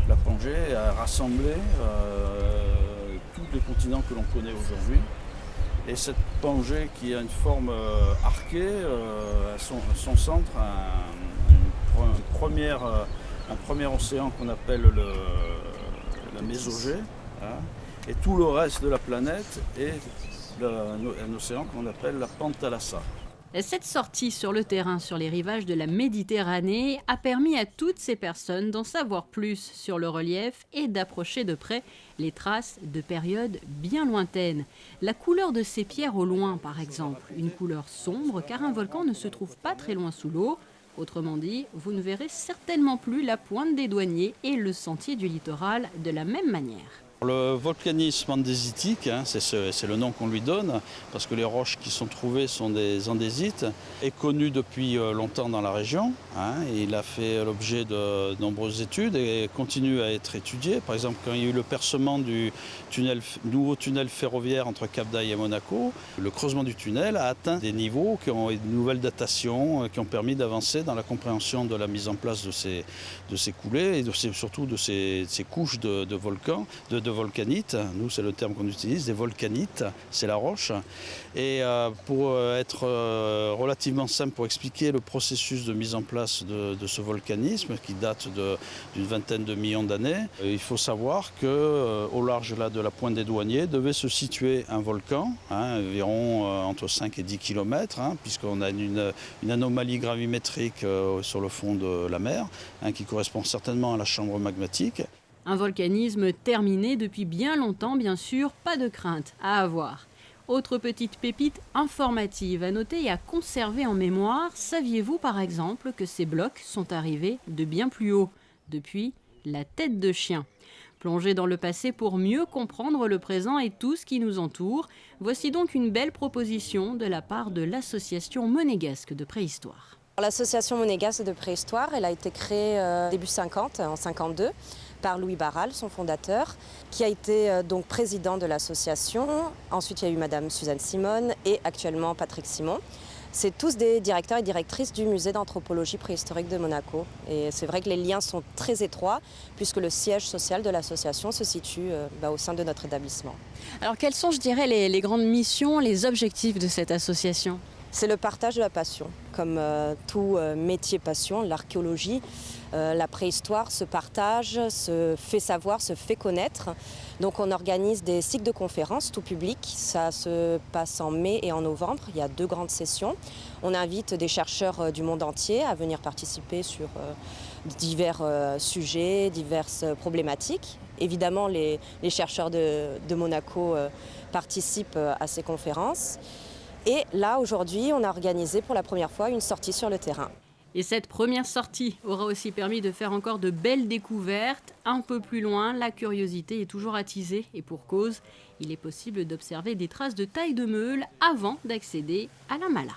La Pangée a rassemblé tous les continents que l'on connaît aujourd'hui. Et cette Pangée qui a une forme arquée, à son centre un premier océan qu'on appelle la Mésogée, hein, et tout le reste de la planète est un océan qu'on appelle la Pantalassa. Cette sortie sur le terrain sur les rivages de la Méditerranée a permis à toutes ces personnes d'en savoir plus sur le relief et d'approcher de près les traces de périodes bien lointaines. La couleur de ces pierres au loin, par exemple, une couleur sombre car un volcan ne se trouve pas très loin sous l'eau. Autrement dit, vous ne verrez certainement plus la pointe des douaniers et le sentier du littoral de la même manière. Le volcanisme andésitique, hein, c'est le nom qu'on lui donne, parce que les roches qui sont trouvées sont des andésites, est connu depuis longtemps dans la région. Hein, et il a fait l'objet de nombreuses études et continue à être étudié. Par exemple, quand il y a eu le percement du nouveau tunnel ferroviaire entre Cap d'Aille et Monaco, le creusement du tunnel a atteint des niveaux qui ont une nouvelle datation, qui ont permis d'avancer dans la compréhension de la mise en place de ces coulées et surtout de ces couches de volcans, de volcanite. Nous, c'est le terme qu'on utilise, des volcanites, c'est la roche. Et pour être relativement simple, pour expliquer le processus de mise en place de ce volcanisme qui date d'une vingtaine de millions d'années, il faut savoir qu'au large là, de la pointe des Douaniers devait se situer un volcan, hein, environ entre 5 et 10 km, hein, puisqu'on a une anomalie gravimétrique sur le fond de la mer, hein, qui correspond certainement à la chambre magmatique. Un volcanisme terminé depuis bien longtemps, bien sûr, pas de crainte à avoir. Autre petite pépite informative à noter et à conserver en mémoire, saviez-vous par exemple que ces blocs sont arrivés de bien plus haut, depuis la tête de chien? Plonger dans le passé pour mieux comprendre le présent et tout ce qui nous entoure, voici donc une belle proposition de la part de l'association monégasque de préhistoire. L'association monégasque de préhistoire, elle a été créée début 50, en 52, par Louis Barral, son fondateur, qui a été donc président de l'association. Ensuite, il y a eu Madame Suzanne Simone et actuellement Patrick Simon. C'est tous des directeurs et directrices du musée d'anthropologie préhistorique de Monaco. Et c'est vrai que les liens sont très étroits puisque le siège social de l'association se situe au sein de notre établissement. Alors quelles sont, je dirais, les grandes missions, les objectifs de cette association ? C'est le partage de la passion. Comme tout métier passion, l'archéologie, la préhistoire se partage, se fait savoir, se fait connaître. Donc on organise des cycles de conférences tout public. Ça se passe en mai et en novembre. Il y a 2 grandes sessions. On invite des chercheurs du monde entier à venir participer sur divers sujets, diverses problématiques. Évidemment, les chercheurs de Monaco participent à ces conférences. Et là, aujourd'hui, on a organisé pour la première fois une sortie sur le terrain. Et cette première sortie aura aussi permis de faire encore de belles découvertes. Un peu plus loin, la curiosité est toujours attisée et pour cause, il est possible d'observer des traces de taille de meule avant d'accéder à la Mala.